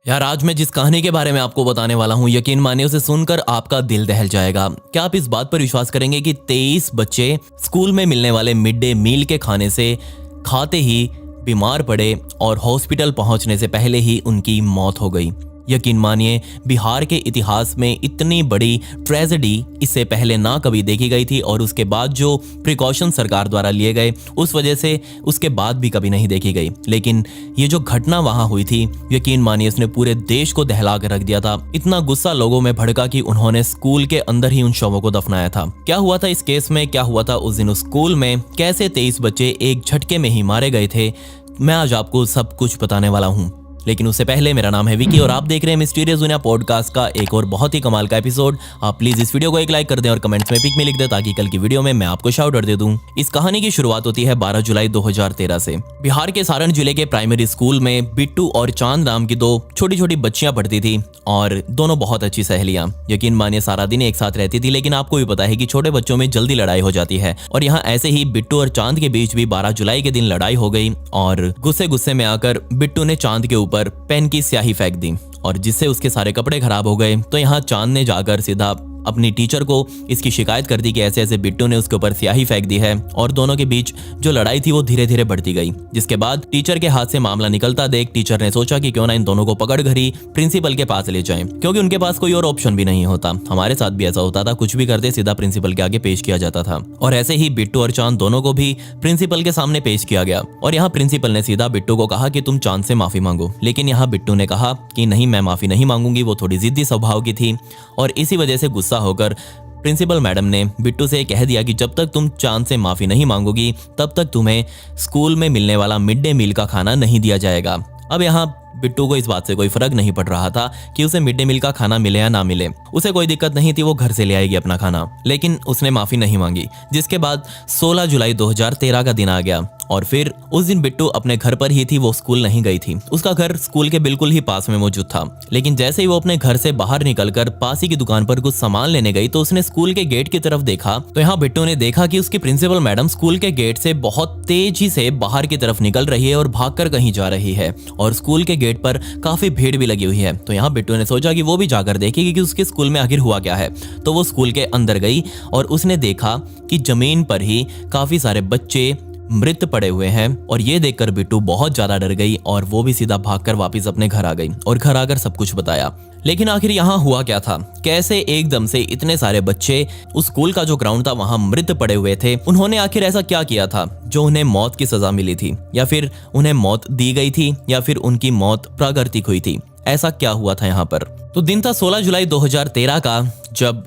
यार आज मैं जिस कहानी के बारे में आपको बताने वाला हूँ, यकीन मानिए उसे सुनकर आपका दिल दहल जाएगा। क्या आप इस बात पर विश्वास करेंगे कि 23 बच्चे स्कूल में मिलने वाले मिड डे मील के खाने से खाते ही बीमार पड़े और हॉस्पिटल पहुंचने से पहले ही उनकी मौत हो गई। यकीन मानिए बिहार के इतिहास में इतनी बड़ी ट्रेजेडी इससे पहले ना कभी देखी गई थी और उसके बाद जो प्रिकॉशन सरकार द्वारा लिए गए उस वजह से उसके बाद भी कभी नहीं देखी गई। लेकिन ये जो घटना वहां हुई थी, यकीन मानिए इसने पूरे देश को दहला कर रख दिया था। इतना गुस्सा लोगों में भड़का कि उन्होंने स्कूल के अंदर ही उन शवों को दफनाया था। क्या हुआ था इस केस में, क्या हुआ था उस दिन उस स्कूल में, कैसे 23 बच्चे एक झटके में ही मारे गए थे, मैं आज आपको सब कुछ बताने वाला हूँ। लेकिन उससे पहले मेरा नाम है विकी और आप देख रहे हैं मिस्टीरियस दुनिया पॉडकास्ट का एक और बहुत ही कमाल का एपिसोड। आप प्लीज इस वीडियो को एक लाइक कर दें और कमेंट्स में पिक में लिख दें ताकि कल की वीडियो में मैं आपको शाउट आउट दे दूं। इस कहानी की शुरुआत होती है 12 जुलाई 2013 से। बिहार के सारण जिले के प्राइमरी स्कूल में बिट्टू और चांद नाम की दो छोटी छोटी बच्चियां पढ़ती थी और दोनों बहुत अच्छी सहेलियां। यकीन मानिए सारा दिन एक साथ रहती थी, लेकिन आपको भी पता है कि छोटे बच्चों में जल्दी लड़ाई हो जाती है और यहाँ ऐसे ही बिट्टू और चांद के बीच भी 12 जुलाई के दिन लड़ाई हो गई और गुस्से में आकर बिट्टू ने चांद के ऊपर पेन की स्याही फेंक दी और जिससे उसके सारे कपड़े खराब हो गए। तो यहाँ चांद ने जाकर सीधा अपनी टीचर को इसकी शिकायत कर दी कि ऐसे ऐसे बिट्टू ने उसके ऊपर स्याही फेंक दी है और दोनों के बीच जो लड़ाई थी वो धीरे धीरे बढ़ती गई। जिसके बाद टीचर के हाथ से मामला निकलता देख टीचर ने सोचा कि क्यों ना इन दोनों को पकड़ कर ही प्रिंसिपल के पास ले जाएं, क्योंकि उनके पास कोई और ऑप्शन भी नहीं होता। हमारे साथ भी ऐसा होता था, कुछ भी करते सीधा प्रिंसिपल के आगे पेश किया जाता था और ऐसे ही बिट्टू और चांद दोनों को भी प्रिंसिपल के सामने पेश किया गया और यहाँ प्रिंसिपल ने सीधा बिट्टू को कहा कि तुम चांद से माफी मांगो। लेकिन यहाँ बिट्टू ने कहा कि नहीं, मैं माफी नहीं मांगूंगी। वो थोड़ी जिद्दी स्वभाव की थी और इसी वजह से गुस्सा होकर प्रिंसिपल मैडम ने बिट्टू से कह दिया कि जब तक तुम चांद से माफी नहीं मांगोगी तब तक तुम्हें स्कूल में मिलने वाला मिड डे मील का खाना नहीं दिया जाएगा। अब यहाँ बिट्टू को इस बात से कोई फर्क नहीं पड़ रहा था कि उसे मिड डे मील का खाना मिले या ना मिले, उसे कोई दिक्कत नहीं थी, वो घर से ले आएगी अपना खाना। लेकिन उसने माफी नहीं मांगी। जिसके बाद 16 जुलाई 2013 का दिन आ गया और फिर उस दिन बिट्टू अपने घर पर ही थी, वो स्कूल नहीं गई थी। उसका घर स्कूल के बिल्कुल ही पास में मौजूद था। लेकिन जैसे ही वो अपने घर से बाहर निकलकर पास ही की दुकान पर कुछ सामान लेने गई तो उसने स्कूल के गेट की तरफ देखा। तो यहाँ बिट्टू ने देखा कि उसकी प्रिंसिपल मैडम स्कूल के गेट से बहुत तेजी से बाहर की तरफ निकल रही है और भागकर कहीं जा रही है और स्कूल के गेट पर काफी भीड़ भी लगी हुई है। तो यहाँ बिट्टू ने सोचा कि वो भी जाकर देखेगी कि उसके स्कूल में आखिर हुआ क्या है। तो वो स्कूल के अंदर गई और उसने देखा कि जमीन पर ही काफी सारे बच्चे मृत पड़े हुए हैं और ये देखकर बिट्टू बहुत ज्यादा डर गई और वो भी सीधा भागकर वापस अपने घर आ गई और घर आकर सब कुछ बताया। लेकिन आखिर यहाँ हुआ क्या था, कैसे एकदम से इतने सारे बच्चे उस स्कूल का जो ग्राउंड था वहां मृत पड़े हुए थे, उन्होंने आखिर ऐसा क्या किया था जो उन्हें मौत की सजा मिली थी, या फिर उन्हें मौत दी गई थी, या फिर उनकी मौत प्राकृतिक हुई थी, ऐसा क्या हुआ था यहाँ पर। तो दिन था 16 जुलाई 2013 का, जब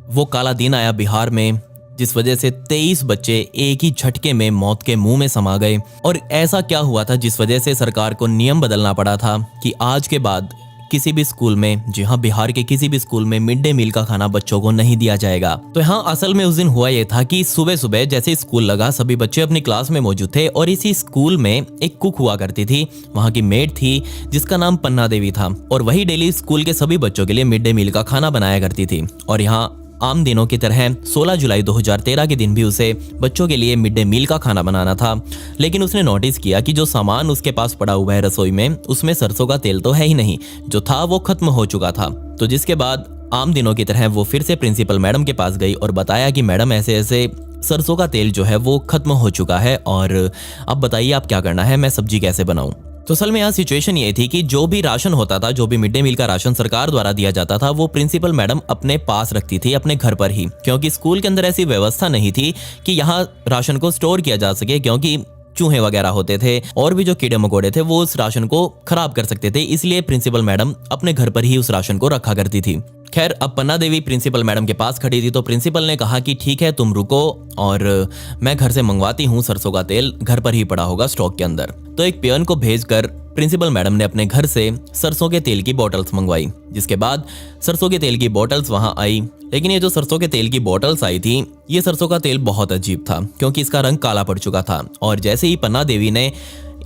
वो काला दिन आया बिहार में, जिस वजह से 23 बच्चे एक ही झटके में मौत के मुंह में समा गए। और ऐसा क्या हुआ था जिस वजह से सरकार को नियम बदलना पड़ा था कि आज के बाद किसी भी स्कूल में, जी हाँ बिहार के किसी भी स्कूल में मिड डे मील का खाना बच्चों को नहीं दिया जाएगा। तो यहाँ असल में उस दिन हुआ ये था कि सुबह सुबह जैसे स्कूल लगा सभी बच्चे अपनी क्लास में मौजूद थे और इसी स्कूल में एक कुक हुआ करती थी, वहाँ की मेड थी जिसका नाम पन्ना देवी था और वही डेली स्कूल के सभी बच्चों के लिए मिड डे मील का खाना बनाया करती थी। और यहाँ आम दिनों की तरह 16 जुलाई 2013 के दिन भी उसे बच्चों के लिए मिड डे मील का खाना बनाना था। लेकिन उसने नोटिस किया कि जो सामान उसके पास पड़ा हुआ है रसोई में, उसमें सरसों का तेल तो है ही नहीं, जो था वो खत्म हो चुका था। तो जिसके बाद आम दिनों की तरह वो फिर से प्रिंसिपल मैडम के पास गई और बताया कि मैडम ऐसे ऐसे सरसों का तेल जो है वो खत्म हो चुका है और अब बताइए आप क्या करना है, मैं सब्जी कैसे बनाऊं। तो असल में यहाँ सिचुएशन ये थी कि जो भी राशन होता था, जो भी मिड डे मील का राशन सरकार द्वारा दिया जाता था, वो प्रिंसिपल मैडम अपने पास रखती थी अपने घर पर ही, क्योंकि स्कूल के अंदर ऐसी व्यवस्था नहीं थी कि यहाँ राशन को स्टोर किया जा सके, क्योंकि चूहे वगैरह होते थे और भी जो कीड़े मकोड़े थे वो उस राशन को खराब कर सकते थे। इसलिए प्रिंसिपल मैडम अपने घर पर ही उस राशन को रखा करती थी। खैर अब पन्ना देवी प्रिंसिपल मैडम के पास खड़ी थी तो प्रिंसिपल ने कहा कि ठीक है तुम रुको और मैं घर से मंगवाती हूँ, सरसों का तेल घर पर ही पड़ा होगा स्टॉक के अंदर। तो एक पियन को भेजकर प्रिंसिपल मैडम ने अपने घर से सरसों के तेल की बोतल्स मंगवाई। जिसके बाद सरसों के तेल की बोतल्स वहां आई। लेकिन ये जो सरसों के तेल की बोतल्स आई थी, ये सरसों का तेल बहुत अजीब था क्योंकि इसका रंग काला पड़ चुका था और जैसे ही पन्ना देवी ने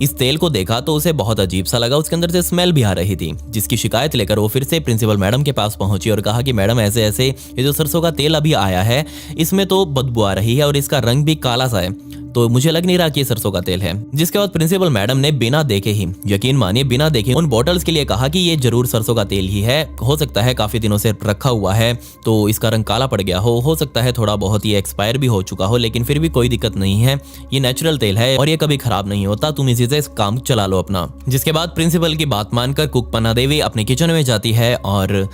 इस तेल को देखा तो उसे बहुत अजीब सा लगा, उसके अंदर से स्मेल भी आ रही थी। जिसकी शिकायत लेकर वो फिर से प्रिंसिपल मैडम के पास पहुंची और कहा कि मैडम ऐसे ऐसे ये जो सरसों का तेल अभी आया है इसमें तो बदबू आ रही है और इसका रंग भी काला सा है। तो मुझे लग नहीं रहा कि ये सरसों का तेल है। जिसके बाद प्रिंसिपल मैडम ने बिना देखे ही, यकीन मानिए बिना देखे, उन बॉटल्स के लिए कहा कि ये जरूर सरसों का तेल ही है, हो सकता है काफी दिनों से रखा हुआ है तो इसका रंग काला पड़ गया हो सकता है थोड़ा बहुत ये एक्सपायर भी हो चुका हो, लेकिन फिर भी कोई दिक्कत नहीं है, ये नेचुरल तेल है और ये कभी खराब नहीं होता, तुम इसी से काम चला लो अपना। जिसके बाद प्रिंसिपल की बात मानकर कुक पन्ना देवी अपने किचन में जाती है और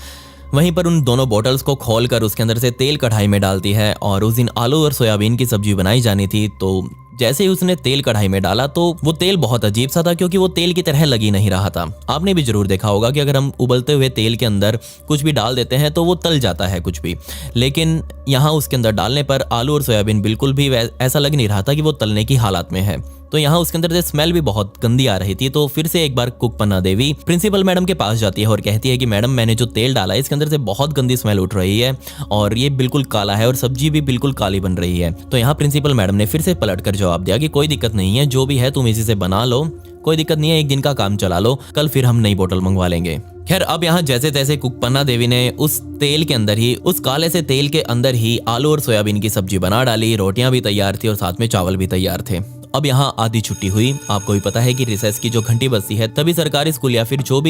वहीं पर उन दोनों बॉटल्स को खोलकर उसके अंदर से तेल कढ़ाई में डालती है। और उस दिन आलू और सोयाबीन की सब्जी बनाई जानी थी, तो जैसे ही उसने तेल कढ़ाई में डाला तो वो तेल बहुत अजीब सा था, क्योंकि वो तेल की तरह लग ही नहीं रहा था। आपने भी जरूर देखा होगा कि अगर हम उबलते हुए तेल के अंदर कुछ भी डाल देते हैं तो वो तल जाता है कुछ भी, लेकिन यहाँ उसके अंदर डालने पर आलू और सोयाबीन बिल्कुल भी ऐसा लग नहीं रहा था कि वो तलने की हालत में है। तो यहाँ उसके अंदर से स्मेल भी बहुत गंदी आ रही थी। तो फिर से एक बार कुक पन्ना देवी प्रिंसिपल मैडम के पास जाती है और कहती है कि मैडम, मैंने जो तेल डाला है इसके अंदर से बहुत गंदी स्मेल उठ रही है और ये बिल्कुल काला है और सब्जी भी बिल्कुल काली बन रही है। तो यहाँ प्रिंसिपल मैडम ने फिर से पलट कर जवाब दिया कि कोई दिक्कत नहीं है, जो भी है तुम इसी से बना लो, कोई दिक्कत नहीं है, एक दिन का काम चला लो, कल फिर हम नई बोतल मंगवा लेंगे। खैर अब यहाँ जैसे तैसे कुक पन्ना देवी ने उस तेल के अंदर ही, उस काले से तेल के अंदर ही आलू और सोयाबीन की सब्जी बना डाली, रोटियां भी तैयार थी और साथ में चावल भी तैयार थे। अब यहाँ आधी छुट्टी हुई। आपको भी पता है कि रिसेस की जो घंटी बजती है तभी सरकारी स्कूल या फिर जो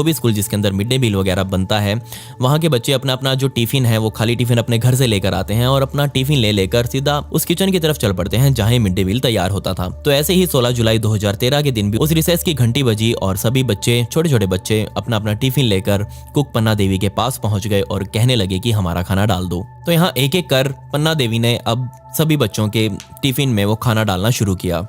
भी स्कूल जिसके अंदर मिड डे मील वगैरह बनता है, वहाँ के बच्चे अपना अपना जो टिफिन है वो खाली टिफिन अपने घर से लेकर आते हैं और अपना टिफिन ले लेकर सीधा उस किचन की तरफ चल पड़ते हैं जहाँ मिड डे मील तैयार होता था। तो ऐसे ही 16 जुलाई 2013 के दिन भी उस रिसेस की घंटी बजी और सभी बच्चे, छोटे छोटे बच्चे, अपना अपना टिफिन लेकर कुक पन्ना देवी के पास पहुंच गए और कहने लगे कि हमारा खाना डाल दो। तो यहाँ एक एक कर पन्ना देवी ने अब सभी बच्चों के टिफिन में वो खाना डालना शुरू किया।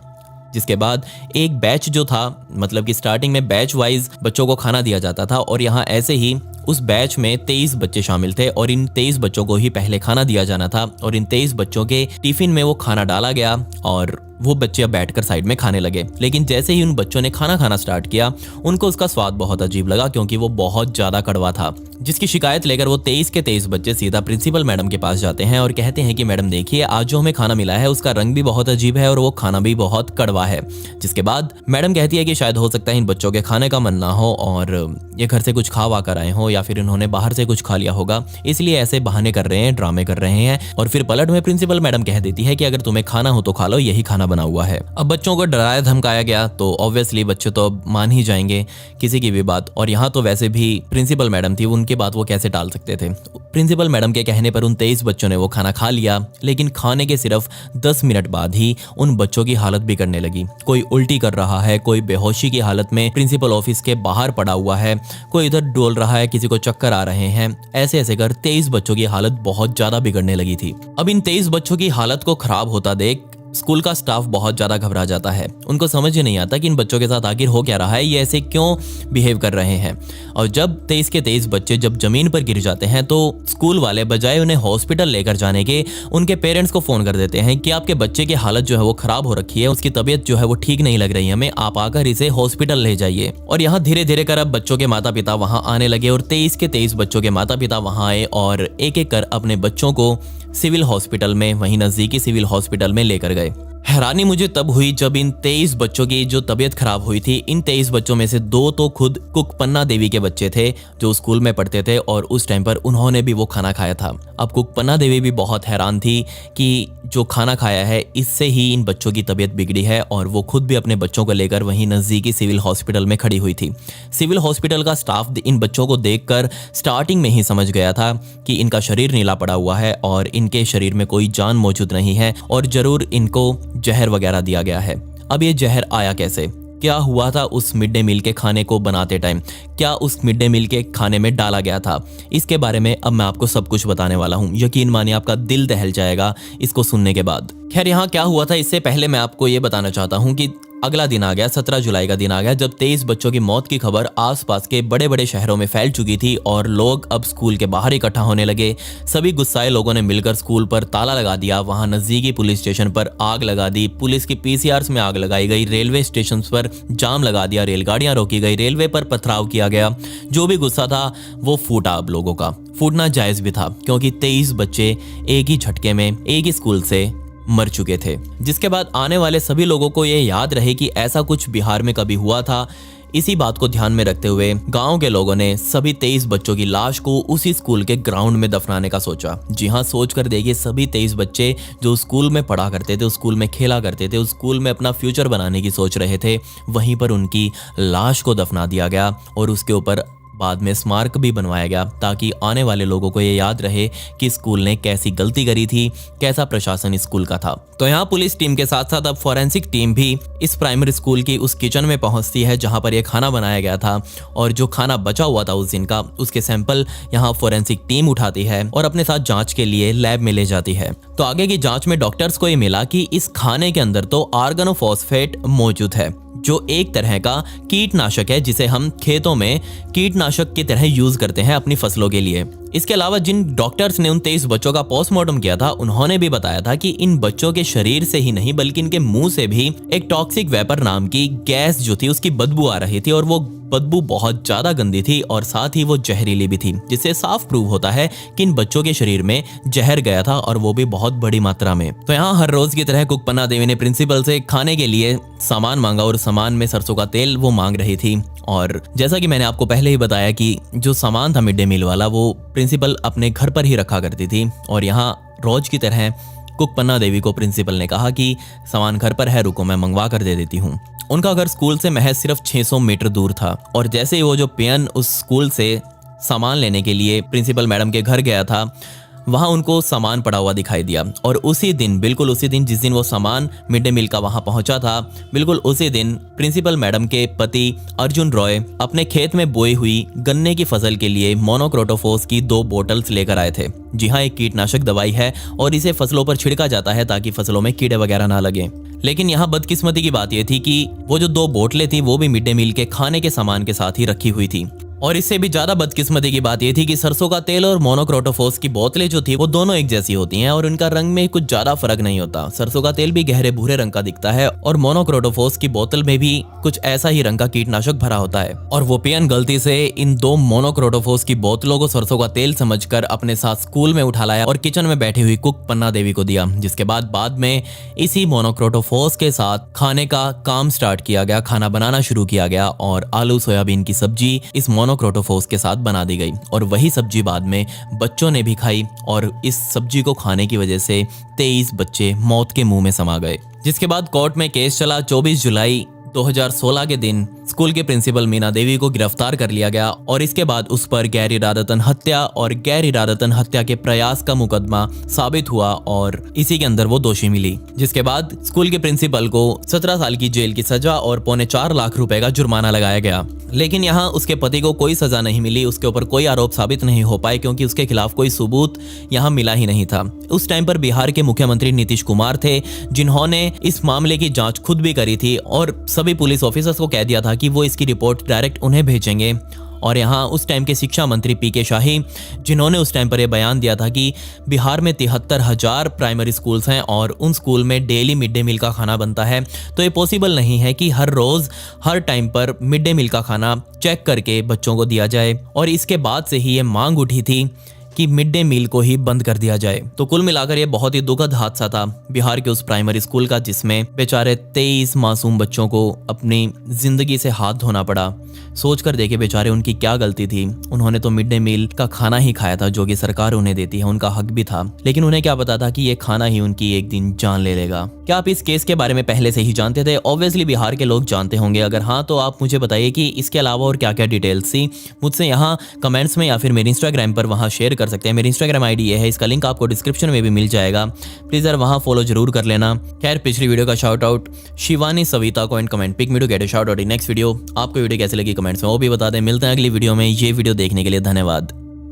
जिसके बाद एक बैच जो था, मतलब कि स्टार्टिंग में बैच वाइज बच्चों को खाना दिया जाता था और यहाँ ऐसे ही उस बैच में 23 बच्चे शामिल थे और इन 23 बच्चों को ही पहले खाना दिया जाना था और इन 23 बच्चों के टिफिन में वो खाना डाला गया और वो बच्चे अब बैठकर साइड में खाने लगे। लेकिन जैसे ही उन बच्चों ने खाना खाना स्टार्ट किया, उनको उसका स्वाद बहुत अजीब लगा क्योंकि वो बहुत ज्यादा कड़वा था, जिसकी शिकायत लेकर वो 23 के 23 बच्चे सीधा प्रिंसिपल मैडम के पास जाते हैं और कहते हैं कि मैडम देखिए, आज जो हमें खाना मिला है उसका रंग भी बहुत अजीब है और वो खाना भी बहुत कड़वा है। जिसके बाद मैडम कहती है कि शायद हो सकता है इन बच्चों के खाने का मन ना हो और ये घर से कुछ खा कर आए हो या फिर इन्होंने बाहर से कुछ खा लिया होगा, इसलिए ऐसे बहाने कर रहे हैं, ड्रामे कर रहे हैं। और फिर पलट में प्रिंसिपल मैडम कह देती है कि अगर तुम्हें खाना हो तो खा लो, यही खाना बना हुआ है। अब बच्चों को डराया धमकाया गया तो ऑब्वियसली बच्चे तो अब मान ही जाएंगे किसी की भी बात। और यहाँ तो वैसे भी प्रिंसिपल मैडम थी, उनकी बात वो कैसे टाल सकते थे। प्रिंसिपल मैडम के कहने पर उन 23 बच्चों ने वो खाना खा लिया, लेकिन खाने के सिर्फ 10 मिनट बाद ही उन बच्चों की हालत बिगड़ने लगी। कोई उल्टी कर रहा है, कोई बेहोशी की हालत में प्रिंसिपल ऑफिस के बाहर पड़ा हुआ है, कोई इधर डोल रहा है, किसी को चक्कर आ रहे हैं। ऐसे ऐसे कर 23 बच्चों की हालत बहुत ज्यादा बिगड़ने लगी थी। अब इन 23 बच्चों की हालत को खराब होता देख स्कूल का स्टाफ बहुत ज्यादा घबरा जाता है। उनको समझ ही नहीं आता कि इन बच्चों के साथ आखिर हो क्या रहा है, ये ऐसे क्यों बिहेव कर रहे हैं। और जब 23 के 23 बच्चे जब जमीन पर गिर जाते हैं तो स्कूल वाले बजाय उन्हें हॉस्पिटल लेकर जाने के उनके पेरेंट्स को फोन कर देते हैं कि आपके बच्चे की हालत जो है वो खराब हो रखी है, उसकी तबीयत जो है वो ठीक नहीं लग रही है हमें, आप आकर इसे हॉस्पिटल ले जाइए। और यहाँ धीरे धीरे कर अब बच्चों के माता पिता वहां आने लगे और 23 के 23 बच्चों के माता पिता वहां आए और एक एक कर अपने बच्चों को सिविल हॉस्पिटल में, वहीं नजदीकी सिविल हॉस्पिटल में लेकर गए। हैरानी मुझे तब हुई जब इन 23 बच्चों की जो तबीयत खराब हुई थी, इन 23 बच्चों में से 2 तो खुद कुक पन्ना देवी के बच्चे थे जो स्कूल में पढ़ते थे और उस टाइम पर उन्होंने भी वो खाना खाया था। अब कुक पन्ना देवी भी बहुत हैरान थी कि जो खाना खाया है इससे ही इन बच्चों की तबीयत बिगड़ी है और वो खुद भी अपने बच्चों को लेकर वहीं नजदीकी सिविल हॉस्पिटल में खड़ी हुई थी। सिविल हॉस्पिटल का स्टाफ इन बच्चों को देखकर स्टार्टिंग में ही समझ गया था कि इनका शरीर नीला पड़ा हुआ है और इनके शरीर में कोई जान मौजूद नहीं है और जरूर इनको जहर वगैरह दिया गया है। अब ये जहर आया कैसे, क्या हुआ था उस मिड डे मील के खाने को बनाते टाइम, क्या उस मिड डे मील के खाने में डाला गया था, इसके बारे में अब मैं आपको सब कुछ बताने वाला हूँ। यकीन मानिए आपका दिल दहल जाएगा इसको सुनने के बाद। खैर यहाँ क्या हुआ था इससे पहले मैं आपको ये बताना चाहता हूँ कि अगला दिन आ गया, 17 जुलाई का दिन आ गया जब 23 बच्चों की मौत की खबर आसपास के बड़े बड़े शहरों में फैल चुकी थी और लोग अब स्कूल के बाहर इकट्ठा होने लगे। सभी गुस्साए लोगों ने मिलकर स्कूल पर ताला लगा दिया, वहां नजदीकी पुलिस स्टेशन पर आग लगा दी, पुलिस की पीसीआर्स में आग लगाई गई, रेलवे स्टेशन पर जाम लगा दिया, रेलगाड़ियां रोकी गई, रेलवे पर पथराव किया गया। जो भी गुस्सा था वो फूटा। अब लोगों का फूटना जायज भी था क्योंकि 23 बच्चे एक ही झटके में एक ही स्कूल से मर चुके थे। जिसके बाद आने वाले सभी लोगों को ये याद रहे कि ऐसा कुछ बिहार में कभी हुआ था। इसी बात को ध्यान में रखते हुए गांव के लोगों ने सभी 23 बच्चों की लाश को उसी स्कूल के ग्राउंड में दफनाने का सोचा। जी हाँ, सोच कर देखिए, सभी 23 बच्चे जो स्कूल में पढ़ा करते थे, उस स्कूल में खेला करते थे, उस स्कूल में अपना फ्यूचर बनाने की सोच रहे थे, वहीं पर उनकी लाश को दफना दिया गया और उसके ऊपर बाद में स्मारक भी बनवाया गया ताकि आने वाले लोगों को ये याद रहे कि स्कूल ने कैसी गलती करी थी, कैसा प्रशासन स्कूल का था। तो यहाँ पुलिस टीम के साथ साथ अब फॉरेंसिक टीम भी इस प्राइमरी स्कूल की उस किचन में पहुंचती है जहां पर यह खाना बनाया गया था, और जो खाना बचा हुआ था उस दिन का, उसके सैंपल यहाँ फॉरेंसिक टीम उठाती है और अपने साथ जांच के लिए लैब में ले जाती है। तो आगे की जांच में डॉक्टर्स को ये मिला कि इस खाने के अंदर तो ऑर्गेनोफॉस्फेट मौजूद है, जो एक तरह का कीटनाशक है जिसे हम खेतों में कीटनाशक की तरह यूज करते हैं अपनी फसलों के लिए। इसके अलावा जिन डॉक्टर्स ने उन 23 बच्चों का पोस्टमार्टम किया था, उन्होंने भी बताया था कि इन बच्चों के शरीर से ही नहीं बल्कि इनके मुंह से भी एक टॉक्सिक वेपर नाम की गैस जो थी उसकी बदबू आ रही थी, और वो बदबू बहुत ज्यादा गंदी थी और साथ ही वो जहरीली भी थी, जिससे साफ प्रूव होता है कि इन बच्चों के शरीर में जहर गया था और वो भी बहुत बड़ी मात्रा में। तो यहाँ हर रोज की तरह कुक पन्ना देवी ने प्रिंसिपल से खाने के लिए सामान मांगा और सामान में सरसों का तेल वो मांग रही थी। और जैसा कि मैंने आपको पहले ही बताया कि जो सामान था मिड डे मील वाला, वो प्रिंसिपल अपने घर पर ही रखा करती थी, और यहाँ रोज की तरह कुक पन्ना देवी को प्रिंसिपल ने कहा कि सामान घर पर है, रुको मैं मंगवा कर दे देती हूँ। उनका घर स्कूल से महज सिर्फ 600 मीटर दूर था, और जैसे ही वो जो पियन उस स्कूल से सामान लेने के लिए प्रिंसिपल मैडम के घर गया था, वहां उनको सामान पड़ा हुआ दिखाई दिया। और उसी दिन, बिल्कुल उसी दिन जिस दिन वो सामान मिड डे मील का वहां पहुंचा था, बिल्कुल उसी दिन प्रिंसिपल मैडम के पति अर्जुन रॉय अपने खेत में बोई हुई गन्ने की फसल के लिए मोनोक्रोटोफॉस की 2 बोतल्स लेकर आए थे। जी हाँ, एक कीटनाशक दवाई है और इसे फसलों पर छिड़का जाता है ताकि फसलों में कीड़े वगैरह ना लगे। लेकिन यहाँ बदकिस्मती की बात यह थी कि वो जो 2 बोतलें थी वो भी मिड डे मील के खाने के सामान के साथ ही रखी हुई थी। और इससे भी ज्यादा बदकिस्मती की बात यह थी कि सरसों का तेल और मोनोक्रोटोफॉस की बोतलें जो थी वो दोनों एक जैसी होती हैं और उनका रंग में कुछ ज्यादा फर्क नहीं होता। सरसों का तेल भी गहरे भूरे रंग का दिखता है और मोनोक्रोटोफॉस की बोतल में भी कुछ ऐसा ही रंग का कीटनाशक भरा होता है। और वो पियन गलती से इन 2 मोनोक्रोटोफॉस की बोतलों को सरसों का तेल समझकर अपने साथ स्कूल में उठा लाया और किचन में बैठी हुई कुक पन्ना देवी को दिया, जिसके बाद में इसी मोनोक्रोटोफॉस के साथ खाने का काम स्टार्ट किया गया, खाना बनाना शुरू किया गया और आलू सोयाबीन की सब्जी इस मोनोक्रोटोफॉस के साथ बना दी गई। और वही सब्जी बाद में बच्चों ने भी खाई और इस सब्जी को खाने की वजह से 23 बच्चे मौत के मुंह में समा गए। जिसके बाद कोर्ट में केस चला। 24 जुलाई 2016 के दिन स्कूल के प्रिंसिपल मीना देवी को गिरफ्तार कर लिया गया और इसके बाद उस पर गैर इरादतन हत्या और गैर इरादतन हत्या के प्रयास का मुकदमा साबित हुआ और इसी के अंदर वो दोषी मिली। जिसके बाद स्कूल के प्रिंसिपल को 17 साल की जेल की सजा और 4.25 लाख रुपए का जुर्माना लगाया गया। लेकिन यहाँ उसके पति को कोई सजा नहीं मिली, उसके ऊपर कोई आरोप साबित नहीं हो पाए क्योंकि उसके खिलाफ कोई सबूत यहाँ मिला ही नहीं था। उस टाइम पर बिहार के मुख्यमंत्री नीतीश कुमार थे, जिन्होंने इस मामले की जांच खुद भी करी थी और सभी पुलिस ऑफिसर्स को कह दिया था कि वो इसकी रिपोर्ट डायरेक्ट उन्हें भेजेंगे। और यहाँ उस टाइम के शिक्षा मंत्री पीके शाही, जिन्होंने उस टाइम पर यह बयान दिया था कि बिहार में 73,000 प्राइमरी स्कूल्स हैं और उन स्कूल में डेली मिड डे मील का खाना बनता है, तो ये पॉसिबल नहीं है कि हर रोज़ हर टाइम पर मिड डे मील का खाना चेक करके बच्चों को दिया जाए। और इसके बाद से ही ये मांग उठी थी कि मिड डे मील को ही बंद कर दिया जाए। तो कुल मिलाकर ये बहुत ही दुखद हादसा था बिहार के उस प्राइमरी स्कूल का, जिसमें बेचारे 23 मासूम बच्चों को अपनी जिंदगी से हाथ धोना पड़ा। सोच कर देखे बेचारे उनकी क्या गलती थी। उन्होंने तो मिड डे मील का खाना ही खाया था जो कि सरकार उन्हें देती है, उनका हक भी था, लेकिन उन्हें क्या पता था कि ये खाना ही उनकी एक दिन जान ले लेगा। क्या आप इस केस के बारे में पहले से ही जानते थे? ऑब्वियसली बिहार के लोग जानते होंगे। अगर हाँ तो आप मुझे बताइए कि इसके अलावा और क्या क्या डिटेल्स थी, मुझसे यहाँ कमेंट्स में या फिर मेरे इंस्टाग्राम पर वहाँ शेयर कर सकते हैं। मेरी इंस्टाग्राम आईडी ये है, इसका लिंक आपको डिस्क्रिप्शन में भी मिल जाएगा, प्लीज यार वहाँ फॉलो जरूर कर लेना। खैर, पिछली वीडियो का शाउट आउट शिवानी सविता को and comment pick me to get a shout out in next video. आपको वीडियो कैसे लगी कमेंट्स में वो भी बता दें। मिलते हैं अगली वीडियो में। ये वीडियो देखने के लिए धन्यवाद।